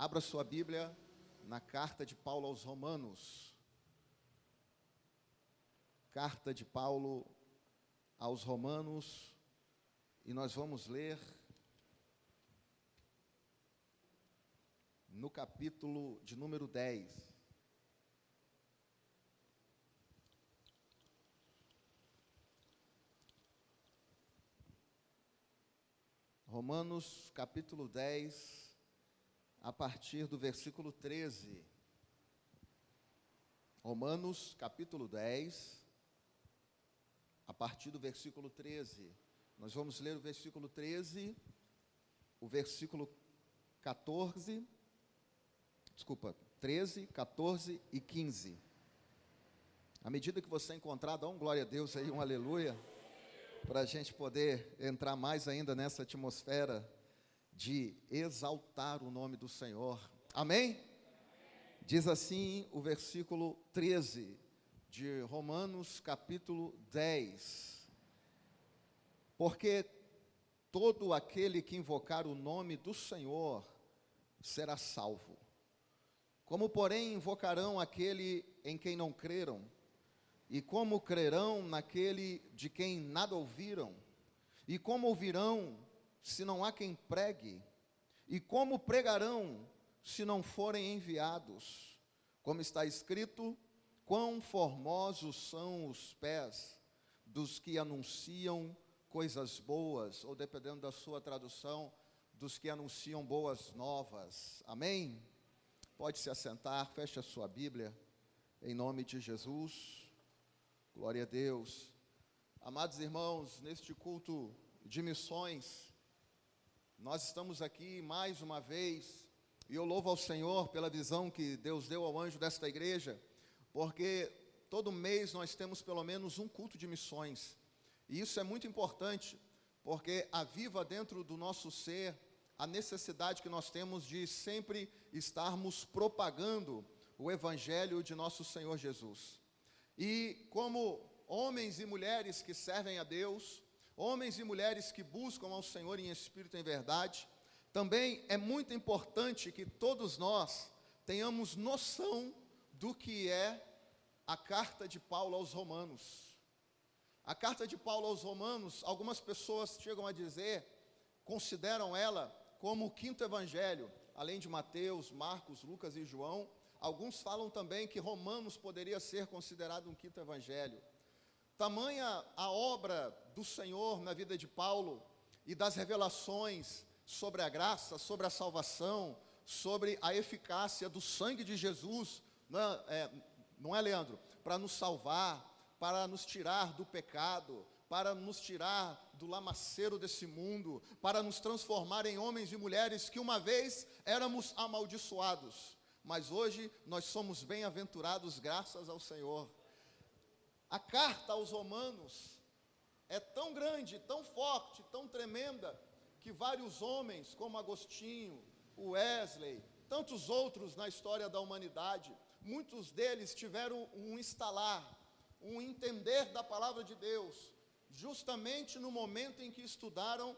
Abra sua Bíblia na carta de Paulo aos Romanos. Carta de Paulo aos Romanos, e nós vamos ler no capítulo de número 10. Romanos, capítulo 10, a partir do versículo 13. Romanos, capítulo 10, a partir do versículo 13. Nós vamos ler o versículo 13, o versículo 13, 14 e 15. À medida que você encontrar, dá um glória a Deus aí, um aleluia, para a gente poder entrar mais ainda nessa atmosfera de exaltar o nome do Senhor. Amém? Diz assim o versículo 13 de Romanos, capítulo 10. Porque todo aquele que invocar o nome do Senhor será salvo. Como, porém, invocarão aquele em quem não creram? E como crerão naquele de quem nada ouviram? E como ouvirão, se não há quem pregue? E como pregarão, se não forem enviados? Como está escrito, quão formosos são os pés dos que anunciam coisas boas, ou dependendo da sua tradução, dos que anunciam boas novas. Amém? Pode se assentar, feche a sua Bíblia, em nome de Jesus. Glória a Deus. Amados irmãos, neste culto de missões, nós estamos aqui mais uma vez, e eu louvo ao Senhor pela visão que Deus deu ao anjo desta igreja, porque todo mês nós temos pelo menos um culto de missões, e isso é muito importante, porque aviva dentro do nosso ser a necessidade que nós temos de sempre estarmos propagando o Evangelho de nosso Senhor Jesus. E como homens e mulheres que servem a Deus, homens e mulheres que buscam ao Senhor em espírito e em verdade, também é muito importante que todos nós tenhamos noção do que é a carta de Paulo aos Romanos. A carta de Paulo aos Romanos, algumas pessoas chegam a dizer, consideram ela como o quinto evangelho, além de Mateus, Marcos, Lucas e João. Alguns falam também que Romanos poderia ser considerado um quinto evangelho. Tamanha a obra do Senhor na vida de Paulo e das revelações sobre a graça, sobre a salvação, sobre a eficácia do sangue de Jesus, não é, Leandro? Para nos salvar, para nos tirar do pecado, para nos tirar do lamaceiro desse mundo, para nos transformar em homens e mulheres que uma vez éramos amaldiçoados, mas hoje nós somos bem-aventurados graças ao Senhor. A carta aos Romanos é tão grande, tão forte, tão tremenda, que vários homens, como Agostinho, Wesley, tantos outros na história da humanidade, muitos deles tiveram um instalar, um entender da palavra de Deus, justamente no momento em que estudaram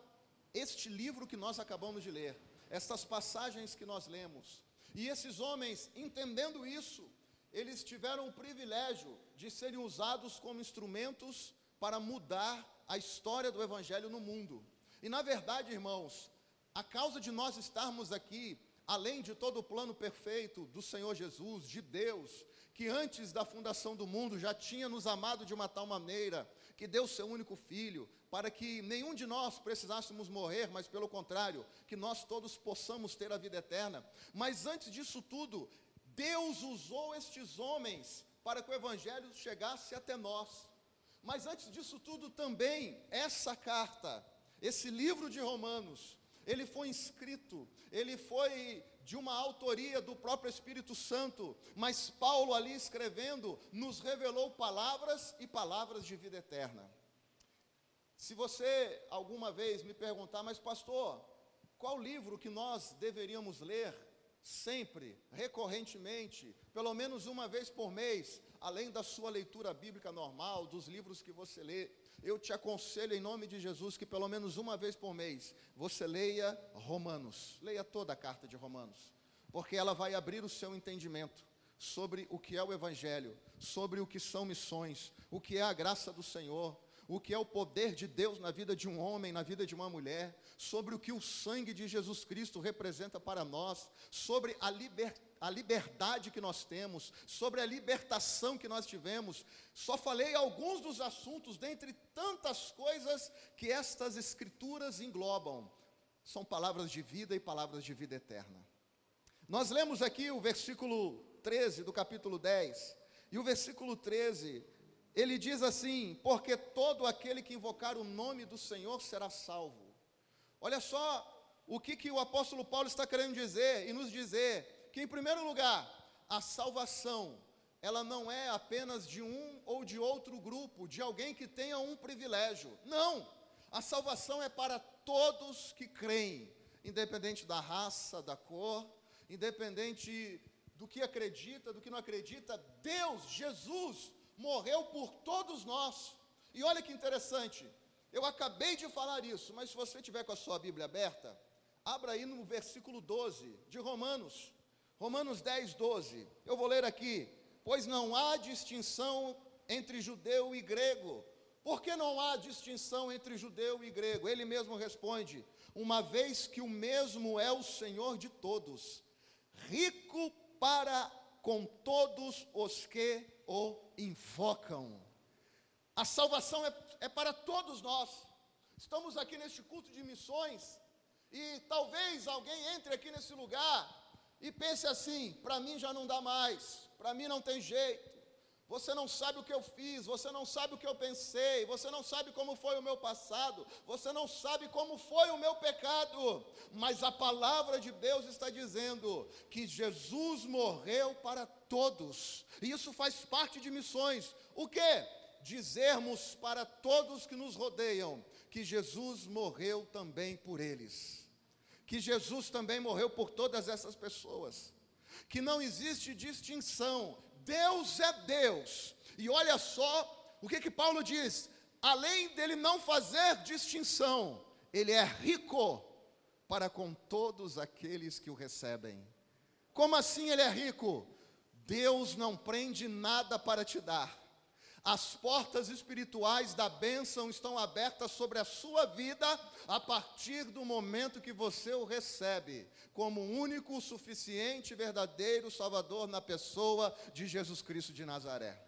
este livro que nós acabamos de ler, estas passagens que nós lemos. E esses homens, entendendo isso, eles tiveram o privilégio de serem usados como instrumentos para mudar a história do Evangelho no mundo. E na verdade, irmãos, a causa de nós estarmos aqui, além de todo o plano perfeito do Senhor Jesus, de Deus, que antes da fundação do mundo já tinha nos amado de uma tal maneira, que deu seu único filho, para que nenhum de nós precisássemos morrer, mas pelo contrário, que nós todos possamos ter a vida eterna. Mas antes disso tudo, Deus usou estes homens para que o Evangelho chegasse até nós. Mas antes disso tudo também, essa carta, esse livro de Romanos, ele foi escrito, ele foi de uma autoria do próprio Espírito Santo, mas Paulo ali escrevendo, nos revelou palavras e palavras de vida eterna. Se você alguma vez me perguntar, mas pastor, qual livro que nós deveríamos ler sempre, recorrentemente, pelo menos uma vez por mês, além da sua leitura bíblica normal, dos livros que você lê, eu te aconselho em nome de Jesus que pelo menos uma vez por mês você leia Romanos, leia toda a carta de Romanos. porque ela vai abrir o seu entendimento sobre o que é o Evangelho, sobre o que são missões, o que é a graça do Senhor, o que é o poder de Deus na vida de um homem, na vida de uma mulher, sobre o que o sangue de Jesus Cristo representa para nós, sobre a liberdade que nós temos, sobre a libertação que nós tivemos. Só falei alguns dos assuntos, dentre tantas coisas que estas escrituras englobam. São palavras de vida e palavras de vida eterna. Nós lemos aqui o versículo 13 do capítulo 10, e o versículo 13, ele diz assim: porque todo aquele que invocar o nome do Senhor será salvo. Olha só o que o apóstolo Paulo está querendo dizer, e nos dizer, que em primeiro lugar, a salvação, ela não é apenas de um ou de outro grupo, de alguém que tenha um privilégio. Não, a salvação é para todos que creem, independente da raça, da cor, independente do que acredita, do que não acredita. Deus, Jesus, morreu por todos nós. E olha que interessante, eu acabei de falar isso, mas se você tiver com a sua Bíblia aberta, abra aí no versículo 12 de Romanos 10, 12, eu vou ler aqui: pois não há distinção entre judeu e grego. Por que não há distinção entre judeu e grego? Ele mesmo responde: uma vez que o mesmo é o Senhor de todos, rico para com todos os que o invocam. A salvação é para todos nós. Estamos aqui neste culto de missões, e talvez alguém entre aqui nesse lugar e pense assim: para mim já não dá mais, para mim não tem jeito, você não sabe o que eu fiz, você não sabe o que eu pensei, você não sabe como foi o meu passado, você não sabe como foi o meu pecado. Mas a palavra de Deus está dizendo que Jesus morreu para todos, e isso faz parte de missões. O quê? Dizermos para todos que nos rodeiam que Jesus morreu também por eles, que Jesus também morreu por todas essas pessoas, que não existe distinção. Deus é Deus. E olha só o que Paulo diz: além dele não fazer distinção, ele é rico para com todos aqueles que o recebem. Como assim ele é rico? Deus não prende nada para te dar. As portas espirituais da bênção estão abertas sobre a sua vida a partir do momento que você o recebe como único, suficiente, verdadeiro Salvador na pessoa de Jesus Cristo de Nazaré.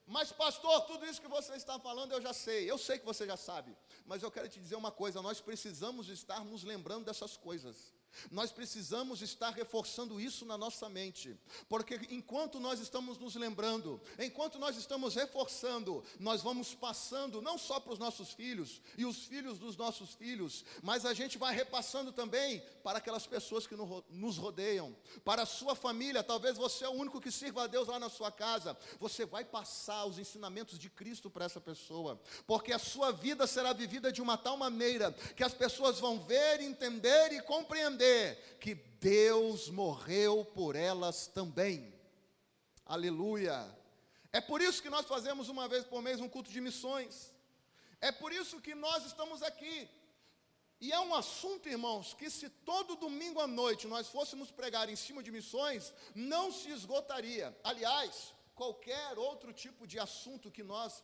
Mas pastor, tudo isso que você está falando eu sei que você já sabe, mas eu quero te dizer uma coisa: nós precisamos estar nos lembrando dessas coisas. Nós precisamos estar reforçando isso na nossa mente, porque enquanto nós estamos nos lembrando, enquanto nós estamos reforçando, nós vamos passando não só para os nossos filhos e os filhos dos nossos filhos, mas a gente vai repassando também para aquelas pessoas que nos rodeiam, para a sua família. Talvez você é o único que sirva a Deus lá na sua casa, você vai passar os ensinamentos de Cristo para essa pessoa, porque a sua vida será vivida de uma tal maneira que as pessoas vão ver, entender e compreender que Deus morreu por elas também. Aleluia! É por isso que nós fazemos uma vez por mês um culto de missões. É por isso que nós estamos aqui. E é um assunto, irmãos, que se todo domingo à noite nós fôssemos pregar em cima de missões, não se esgotaria. Aliás, qualquer outro tipo de assunto que nós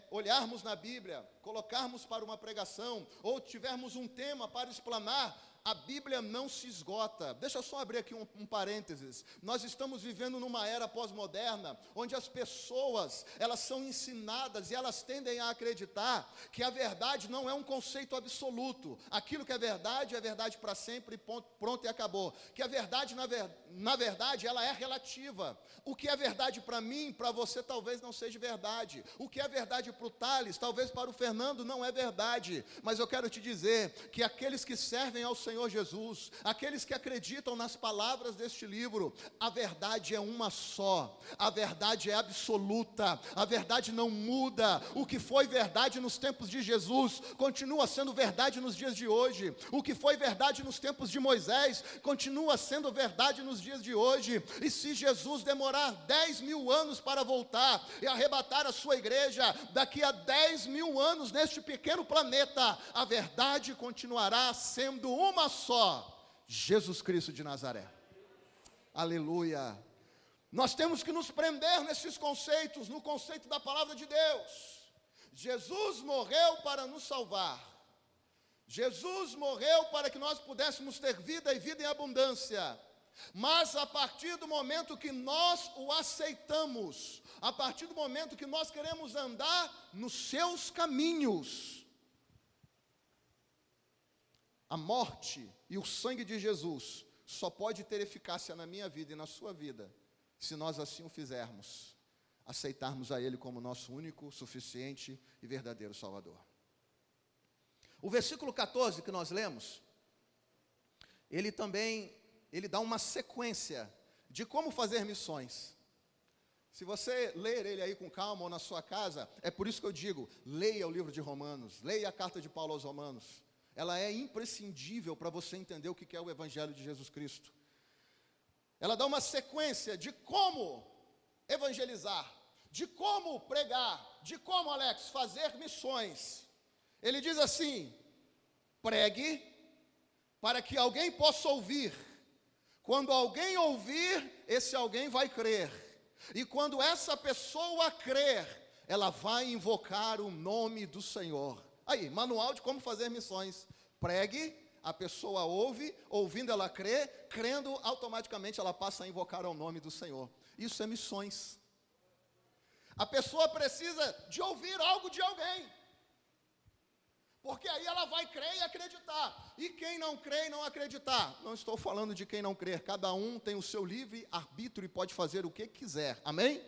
olharmos na Bíblia, colocarmos para uma pregação, ou tivermos um tema para explanar, a Bíblia não se esgota. Deixa eu só abrir aqui um parênteses. Nós estamos vivendo numa era pós-moderna, onde as pessoas, elas são ensinadas e elas tendem a acreditar que a verdade não é um conceito absoluto. Aquilo que é verdade para sempre, pronto e acabou. Que a verdade, na verdade, ela é relativa. O que é verdade para mim, para você, talvez não seja verdade. O que é verdade para o Thales, talvez para o Fernando, não é verdade. Mas eu quero te dizer que aqueles que servem ao Senhor Jesus, aqueles que acreditam nas palavras deste livro, a verdade é uma só, a verdade é absoluta, a verdade não muda. O que foi verdade nos tempos de Jesus, continua sendo verdade nos dias de hoje. O que foi verdade nos tempos de Moisés, continua sendo verdade nos dias de hoje. E se Jesus demorar 10.000 anos para voltar e arrebatar a sua igreja, daqui a 10.000 anos neste pequeno planeta, a verdade continuará sendo uma só: Jesus Cristo de Nazaré. Aleluia. Nós temos que nos prender nesses conceitos, no conceito da palavra de Deus. Jesus morreu para nos salvar. Jesus morreu para que nós pudéssemos ter vida e vida em abundância. Mas a partir do momento que nós o aceitamos, a partir do momento que nós queremos andar nos seus caminhos, a morte e o sangue de Jesus só pode ter eficácia na minha vida e na sua vida, se nós assim o fizermos, aceitarmos a Ele como nosso único, suficiente e verdadeiro Salvador. O versículo 14 que nós lemos, ele dá uma sequência de como fazer missões. Se você ler ele aí com calma ou na sua casa, é por isso que eu digo, leia o livro de Romanos, leia a carta de Paulo aos Romanos. Ela é imprescindível para você entender o que é o Evangelho de Jesus Cristo. Ela dá uma sequência de como evangelizar, de como pregar, de como, Alex, fazer missões. Ele diz assim: pregue para que alguém possa ouvir. Quando alguém ouvir, esse alguém vai crer. E quando essa pessoa crer, ela vai invocar o nome do Senhor. Aí, manual de como fazer missões. Pregue, a pessoa ouve, ouvindo ela crê, crendo automaticamente ela passa a invocar o nome do Senhor. Isso é missões. A pessoa precisa de ouvir algo de alguém, porque aí ela vai crer e acreditar. E quem não crê e não acreditar? Não estou falando de quem não crer. Cada um tem o seu livre arbítrio e pode fazer o que quiser. Amém?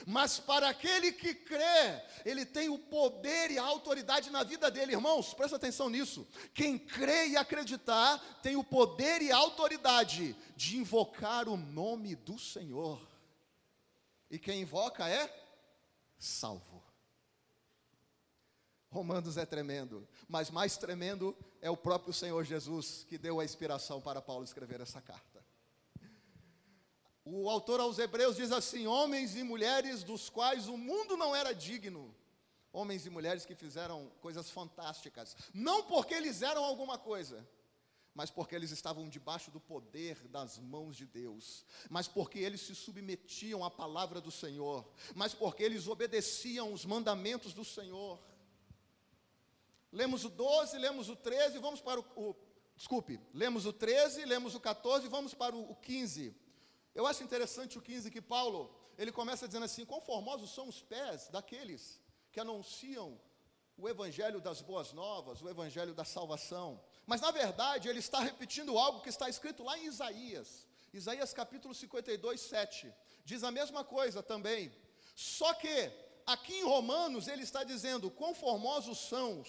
Mas para aquele que crê, ele tem o poder e a autoridade na vida dele. Irmãos, presta atenção nisso. Quem crê e acreditar tem o poder e a autoridade de invocar o nome do Senhor. E quem invoca é salvo. Romanos é tremendo, mas mais tremendo é o próprio Senhor Jesus, que deu a inspiração para Paulo escrever essa carta. O autor aos Hebreus diz assim: homens e mulheres dos quais o mundo não era digno. Homens e mulheres que fizeram coisas fantásticas, não porque eles eram alguma coisa, mas porque eles estavam debaixo do poder das mãos de Deus, mas porque eles se submetiam à palavra do Senhor, mas porque eles obedeciam os mandamentos do Senhor. Lemos o 12, lemos o 13, vamos para lemos o 13, lemos o 14 e vamos para o 15. Eu acho interessante o 15 que Paulo, ele começa dizendo assim: quão formosos são os pés daqueles que anunciam o evangelho das boas novas, o evangelho da salvação. Mas na verdade ele está repetindo algo que está escrito lá em Isaías. Isaías capítulo 52, 7. Diz a mesma coisa também. Só que aqui em Romanos ele está dizendo: quão formosos são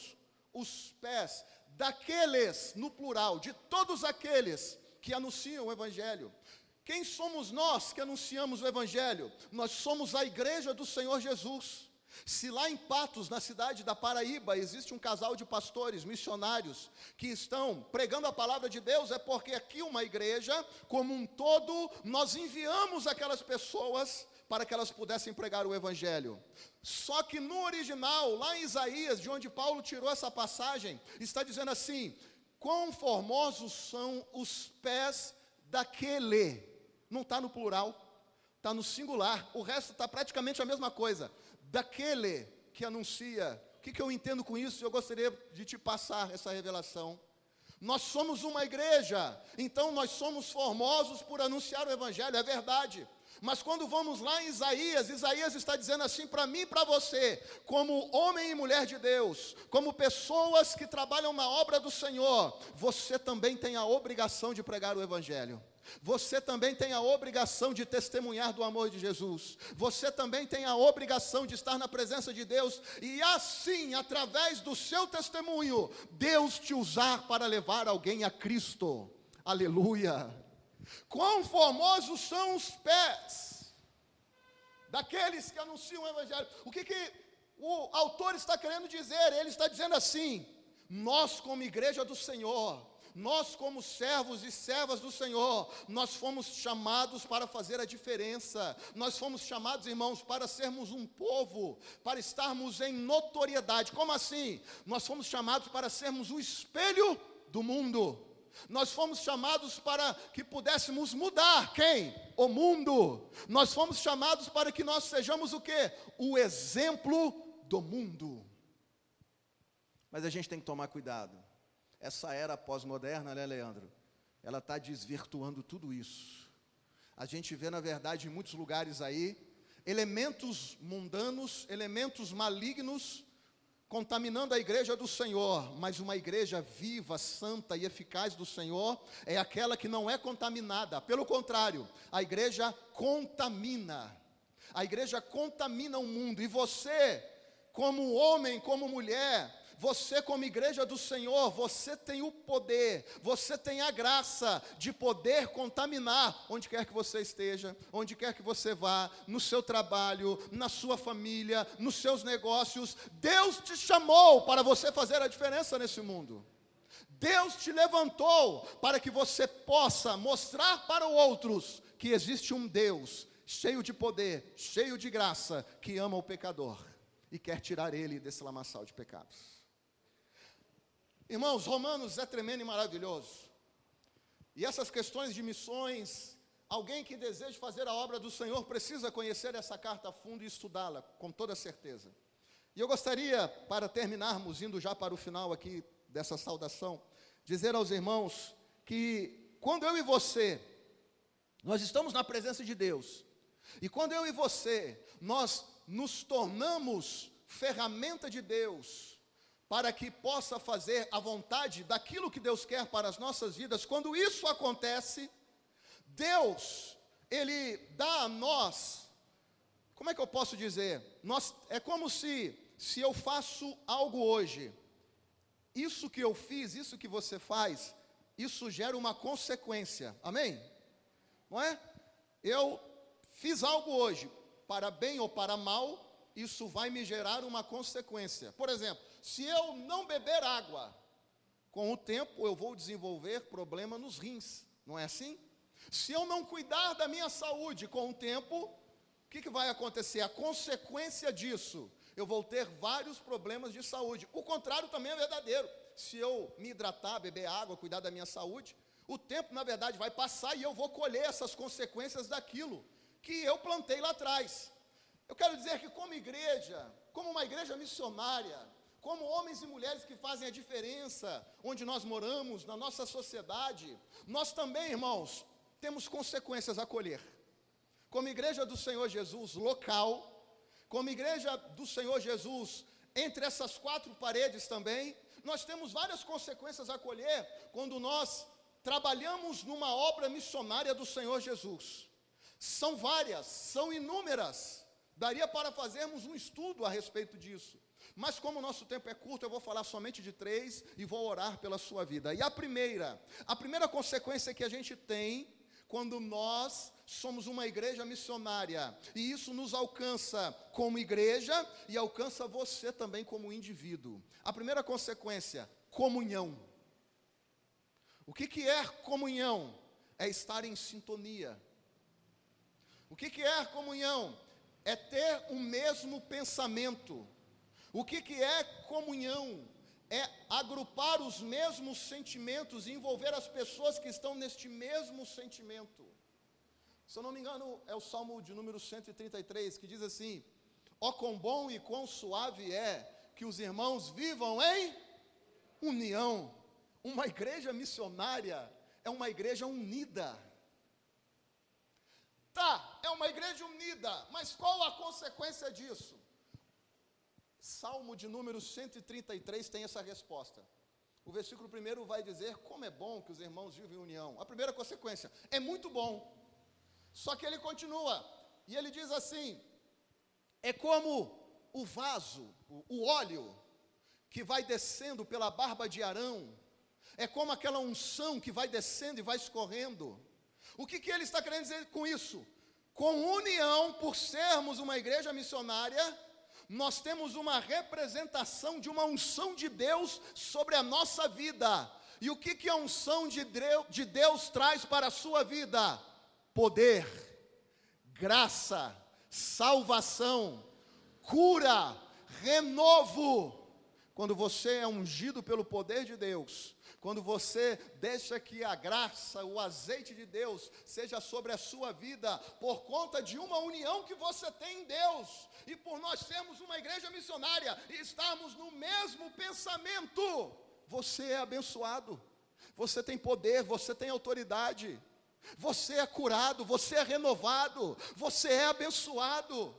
os pés daqueles, no plural, de todos aqueles que anunciam o evangelho. Quem somos nós que anunciamos o evangelho? Nós somos a igreja do Senhor Jesus. Se lá em Patos, na cidade da Paraíba, existe um casal de pastores, missionários, que estão pregando a palavra de Deus, é porque aqui uma igreja, como um todo, nós enviamos aquelas pessoas para que elas pudessem pregar o evangelho. Só que no original, lá em Isaías, de onde Paulo tirou essa passagem, está dizendo assim: quão formosos são os pés daquele. Não está no plural, está no singular. O resto está praticamente a mesma coisa. Daquele que anuncia. O que eu entendo com isso? Eu gostaria de te passar essa revelação. Nós somos uma igreja, então nós somos formosos por anunciar o evangelho, é verdade. Mas quando vamos lá em Isaías, Isaías está dizendo assim para mim e para você, como homem e mulher de Deus, como pessoas que trabalham na obra do Senhor, você também tem a obrigação de pregar o evangelho. Você também tem a obrigação de testemunhar do amor de Jesus. Você também tem a obrigação de estar na presença de Deus e assim, através do seu testemunho, Deus te usar para levar alguém a Cristo. Aleluia! Quão formosos são os pés daqueles que anunciam o evangelho. O que o autor está querendo dizer? Ele está dizendo assim: nós como igreja do Senhor, nós como servos e servas do Senhor, nós fomos chamados para fazer a diferença. Nós fomos chamados, irmãos, para sermos um povo, para estarmos em notoriedade. Como assim? Nós fomos chamados para sermos o espelho do mundo. Nós fomos chamados para que pudéssemos mudar quem? O mundo. Nós fomos chamados para que nós sejamos o quê? O exemplo do mundo. Mas a gente tem que tomar cuidado. Essa era pós-moderna, né, Leandro? Ela está desvirtuando tudo isso. A gente vê, na verdade, em muitos lugares aí, elementos mundanos, elementos malignos, contaminando a igreja do Senhor, mas uma igreja viva, santa e eficaz do Senhor, é aquela que não é contaminada, pelo contrário, a igreja contamina o mundo, e você, como homem, como mulher, você como igreja do Senhor, você tem o poder, você tem a graça de poder contaminar onde quer que você esteja, onde quer que você vá, no seu trabalho, na sua família, nos seus negócios. Deus te chamou para você fazer a diferença nesse mundo. Deus te levantou para que você possa mostrar para outros que existe um Deus cheio de poder, cheio de graça, que ama o pecador e quer tirar ele desse lamaçal de pecados. Irmãos, Romanos é tremendo e maravilhoso. E essas questões de missões, alguém que deseja fazer a obra do Senhor precisa conhecer essa carta a fundo e estudá-la com toda certeza. E eu gostaria, para terminarmos, indo já para o final aqui dessa saudação, dizer aos irmãos que quando eu e você, nós estamos na presença de Deus, e quando eu e você, nós nos tornamos ferramenta de Deus, para que possa fazer a vontade daquilo que Deus quer para as nossas vidas, quando isso acontece, Deus, Ele dá a nós, como é que eu posso dizer? É como se eu faço algo hoje, isso que eu fiz, isso que você faz, isso gera uma consequência, amém? Não é? Eu fiz algo hoje, para bem ou para mal, isso vai me gerar uma consequência. Por exemplo, se eu não beber água, com o tempo eu vou desenvolver problema nos rins, não é assim? Se eu não cuidar da minha saúde, com o tempo, o que vai acontecer? A consequência disso, eu vou ter vários problemas de saúde. O contrário também é verdadeiro. Se eu me hidratar, beber água, cuidar da minha saúde, o tempo, na verdade, vai passar e eu vou colher essas consequências daquilo que eu plantei lá atrás. Eu quero dizer que como igreja, como uma igreja missionária, como homens e mulheres que fazem a diferença onde nós moramos, na nossa sociedade, nós também, irmãos, temos consequências a colher. Como igreja do Senhor Jesus local, como igreja do Senhor Jesus, entre essas quatro paredes também, nós temos várias consequências a colher quando nós trabalhamos numa obra missionária do Senhor Jesus. São várias, são inúmeras. Daria para fazermos um estudo a respeito disso. Mas como o nosso tempo é curto, eu vou falar somente de 3 e vou orar pela sua vida. E a primeira consequência que a gente tem quando nós somos uma igreja missionária, e isso nos alcança como igreja e alcança você também como indivíduo. A primeira consequência, comunhão. O que é comunhão? É estar em sintonia. O que é comunhão? É ter o mesmo pensamento. O que é comunhão? É agrupar os mesmos sentimentos e envolver as pessoas que estão neste mesmo sentimento. Se eu não me engano, é o Salmo de número 133, que diz assim: ó quão bom e quão suave é que os irmãos vivam em união. Uma igreja missionária é uma igreja unida. Tá, é uma igreja unida, mas qual a consequência disso? Salmo de número 133 tem essa resposta. O versículo 1 vai dizer como é bom que os irmãos vivem em união. A primeira consequência, é muito bom. Só que ele continua, e ele diz assim: é como o vaso, o óleo, que vai descendo pela barba de Arão, é como aquela unção que vai descendo e vai escorrendo. O que ele está querendo dizer com isso? Com união, por sermos uma igreja missionária, nós temos uma representação de uma unção de Deus sobre a nossa vida. E o que a unção de Deus traz para a sua vida? Poder, graça, salvação, cura, renovo. Quando você é ungido pelo poder de Deus, quando você deixa que a graça, o azeite de Deus seja sobre a sua vida, por conta de uma união que você tem em Deus, e por nós sermos uma igreja missionária e estarmos no mesmo pensamento, você é abençoado, você tem poder, você tem autoridade, você é curado, você é renovado, você é abençoado.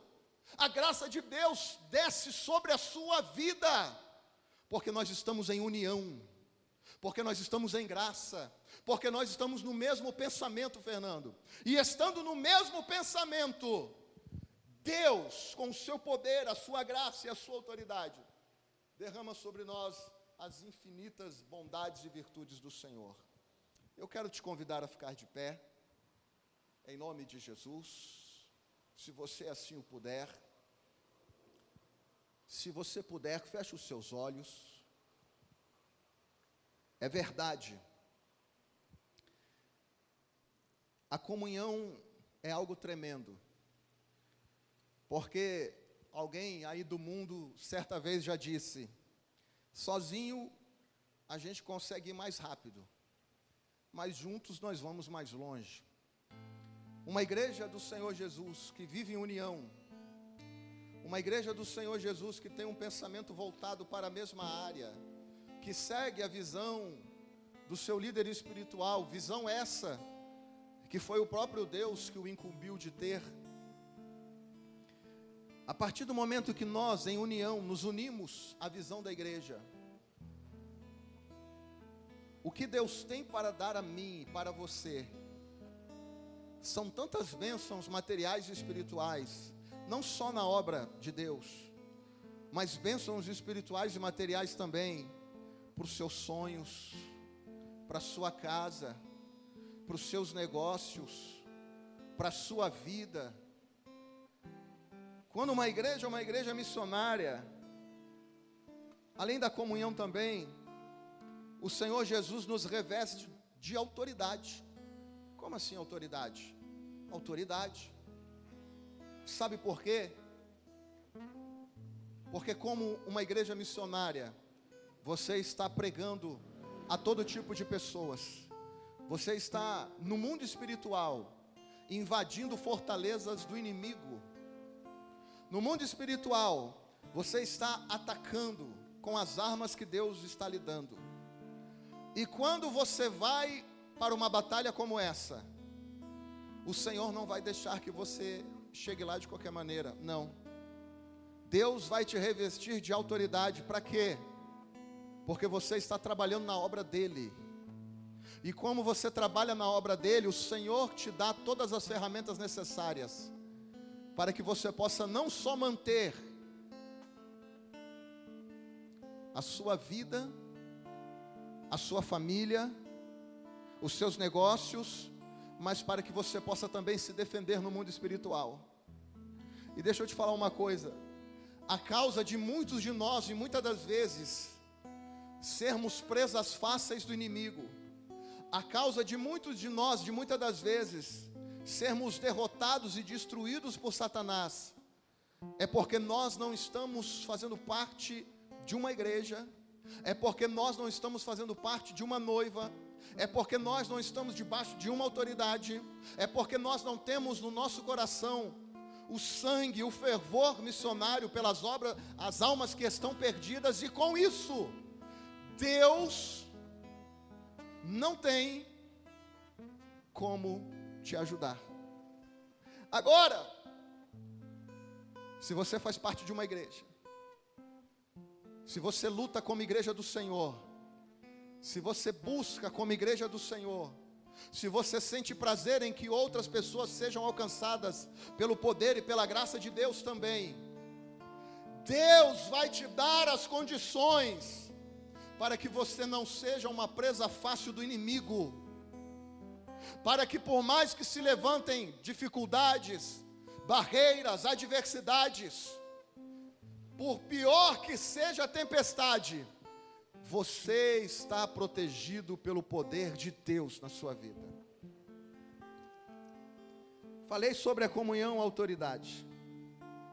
A graça de Deus desce sobre a sua vida, porque nós estamos em união, porque nós estamos em graça, porque nós estamos no mesmo pensamento, Fernando. E estando no mesmo pensamento, Deus, com o seu poder, a sua graça e a sua autoridade, derrama sobre nós as infinitas bondades e virtudes do Senhor. Eu quero te convidar a ficar de pé, em nome de Jesus. Se você assim o puder, se você puder, feche os seus olhos. É verdade, a comunhão é algo tremendo, porque alguém aí do mundo certa vez já disse: sozinho a gente consegue ir mais rápido, mas juntos nós vamos mais longe. Uma igreja do Senhor Jesus que vive em união, uma igreja do Senhor Jesus que tem um pensamento voltado para a mesma área, que segue a visão do seu líder espiritual, visão essa que foi o próprio Deus que o incumbiu de ter. A partir do momento que nós, em união, nos unimos à visão da igreja, o que Deus tem para dar a mim e para você são tantas bênçãos materiais e espirituais, não só na obra de Deus, mas bênçãos espirituais e materiais também para os seus sonhos, para a sua casa, para os seus negócios, para a sua vida. Quando uma igreja é uma igreja missionária, além da comunhão também, o Senhor Jesus nos reveste de autoridade. Como assim autoridade? Autoridade. Sabe por quê? Porque como uma igreja missionária, você está pregando a todo tipo de pessoas. Você está no mundo espiritual, invadindo fortalezas do inimigo. No mundo espiritual, você está atacando com as armas que Deus está lhe dando. E quando você vai para uma batalha como essa, o Senhor não vai deixar que você chegue lá de qualquer maneira, não. Deus vai te revestir de autoridade, para quê? Porque você está trabalhando na obra dEle. E como você trabalha na obra dEle, o Senhor te dá todas as ferramentas necessárias, para que você possa não só manter a sua vida, a sua família, os seus negócios, mas para que você possa também se defender no mundo espiritual. E deixa eu te falar uma coisa: a causa de muitos de nós, e muitas das vezes, sermos presas fáceis do inimigo, a causa de muitos de nós, de muitas das vezes, sermos derrotados e destruídos por Satanás, é porque nós não estamos fazendo parte de uma igreja, é porque nós não estamos fazendo parte de uma noiva, é porque nós não estamos debaixo de uma autoridade, é porque nós não temos no nosso coração o sangue, o fervor missionário pelas obras, as almas que estão perdidas, e com isso, Deus não tem como te ajudar. Agora, se você faz parte de uma igreja, se você luta como igreja do Senhor, se você busca como igreja do Senhor, se você sente prazer em que outras pessoas sejam alcançadas pelo poder e pela graça de Deus também, Deus vai te dar as condições para que você não seja uma presa fácil do inimigo, para que por mais que se levantem dificuldades, barreiras, adversidades, por pior que seja a tempestade, você está protegido pelo poder de Deus na sua vida. Falei sobre a comunhão e a autoridade.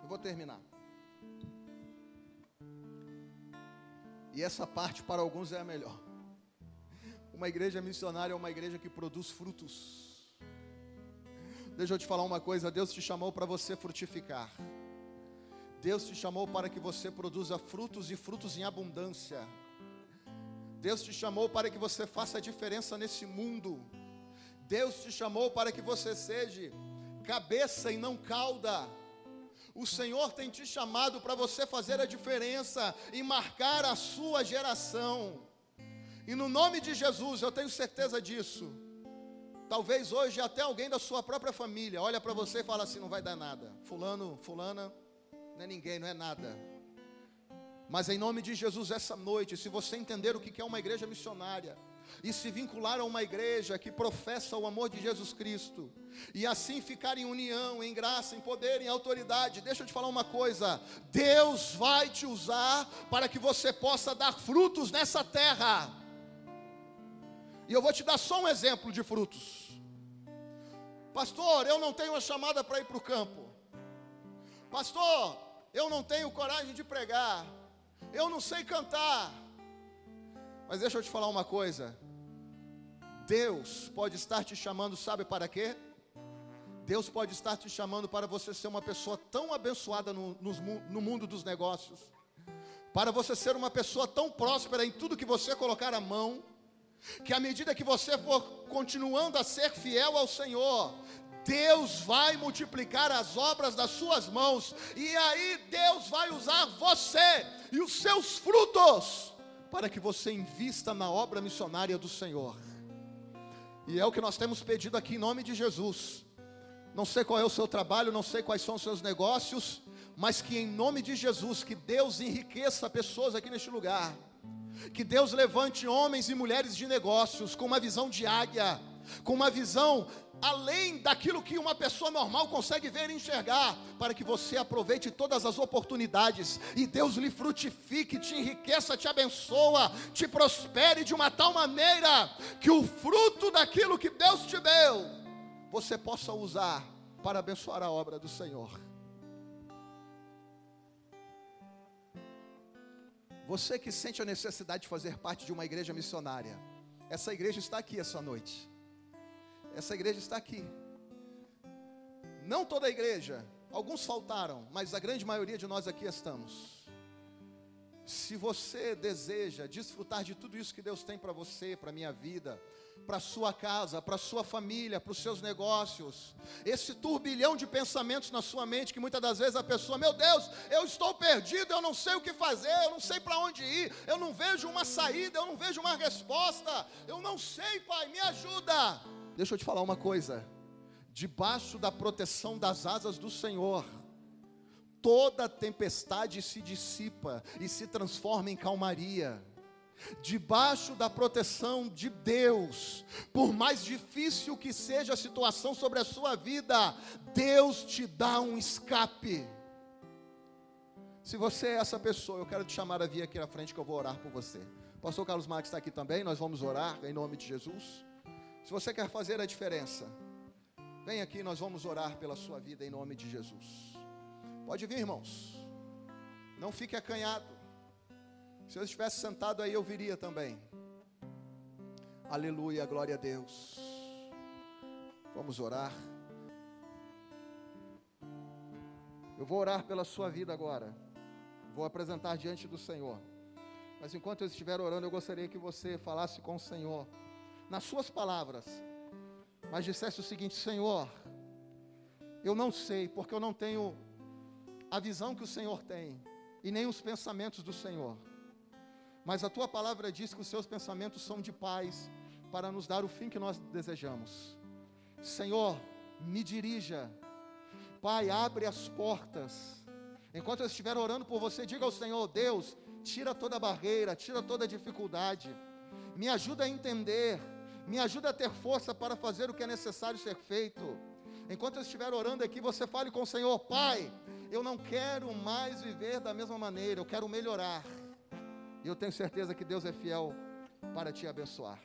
Eu vou terminar. E essa parte para alguns é a melhor. Uma igreja missionária é uma igreja que produz frutos. Deixa eu te falar uma coisa, Deus te chamou para você frutificar. Deus te chamou para que você produza frutos e frutos em abundância. Deus te chamou para que você faça a diferença nesse mundo. Deus te chamou para que você seja cabeça e não cauda. O Senhor tem te chamado para você fazer a diferença e marcar a sua geração. E no nome de Jesus, eu tenho certeza disso. Talvez hoje até alguém da sua própria família olha para você e fala assim, não vai dar nada. Fulano, fulana, não é ninguém, não é nada. Mas em nome de Jesus, essa noite, se você entender o que é uma igreja missionária, e se vincular a uma igreja que professa o amor de Jesus Cristo, e assim ficar em união, em graça, em poder, em autoridade, deixa eu te falar uma coisa, Deus vai te usar para que você possa dar frutos nessa terra. E eu vou te dar só um exemplo de frutos. Pastor, eu não tenho uma chamada para ir para o campo. Pastor, eu não tenho coragem de pregar. Eu não sei cantar. Mas deixa eu te falar uma coisa. Deus pode estar te chamando, sabe para quê? Deus pode estar te chamando para você ser uma pessoa tão abençoada no mundo dos negócios. Para você ser uma pessoa tão próspera em tudo que você colocar a mão, que à medida que você for continuando a ser fiel ao Senhor, Deus vai multiplicar as obras das suas mãos, e aí Deus vai usar você e os seus frutos, para que você invista na obra missionária do Senhor. E é o que nós temos pedido aqui em nome de Jesus. Não sei qual é o seu trabalho, não sei quais são os seus negócios, mas que em nome de Jesus, que Deus enriqueça pessoas aqui neste lugar. Que Deus levante homens e mulheres de negócios com uma visão de águia, com uma visão além daquilo que uma pessoa normal consegue ver e enxergar, para que você aproveite todas as oportunidades, e Deus lhe frutifique, te enriqueça, te abençoa, te prospere de uma tal maneira, que o fruto daquilo que Deus te deu, você possa usar para abençoar a obra do Senhor. Você que sente a necessidade de fazer parte de uma igreja missionária, essa igreja está aqui essa noite. Essa igreja está aqui. Não toda a igreja, alguns faltaram, mas a grande maioria de nós aqui estamos. Se você deseja desfrutar de tudo isso que Deus tem para você, para a minha vida, para a sua casa, para a sua família, para os seus negócios, esse turbilhão de pensamentos na sua mente, que muitas das vezes a pessoa, meu Deus, eu estou perdido, eu não sei o que fazer, eu não sei para onde ir, eu não vejo uma saída, eu não vejo uma resposta, eu não sei, Pai, me ajuda. Deixa eu te falar uma coisa, debaixo da proteção das asas do Senhor, toda tempestade se dissipa e se transforma em calmaria. Debaixo da proteção de Deus, por mais difícil que seja a situação sobre a sua vida, Deus te dá um escape. Se você é essa pessoa, eu quero te chamar a vir aqui à frente que eu vou orar por você. O pastor Carlos Marques está aqui também, nós vamos orar em nome de Jesus. Se você quer fazer a diferença, vem aqui, nós vamos orar pela sua vida em nome de Jesus. Pode vir, irmãos, não fique acanhado. Se eu estivesse sentado aí, eu viria também. Aleluia, glória a Deus. Vamos orar. Eu vou orar pela sua vida agora. Vou apresentar diante do Senhor. Mas enquanto eu estiver orando, eu gostaria que você falasse com o Senhor, nas suas palavras, mas dissesse o seguinte: Senhor, eu não sei, porque eu não tenho a visão que o Senhor tem, e nem os pensamentos do Senhor. Mas a tua palavra diz que os seus pensamentos são de paz, para nos dar o fim que nós desejamos. Senhor, me dirija. Pai, abre as portas. Enquanto eu estiver orando por você, diga ao Senhor: Deus, tira toda barreira, tira toda dificuldade. Me ajuda a entender, me ajuda a ter força para fazer o que é necessário ser feito. Enquanto eu estiver orando aqui, você fale com o Senhor: Pai, eu não quero mais viver da mesma maneira, eu quero melhorar. E eu tenho certeza que Deus é fiel para te abençoar.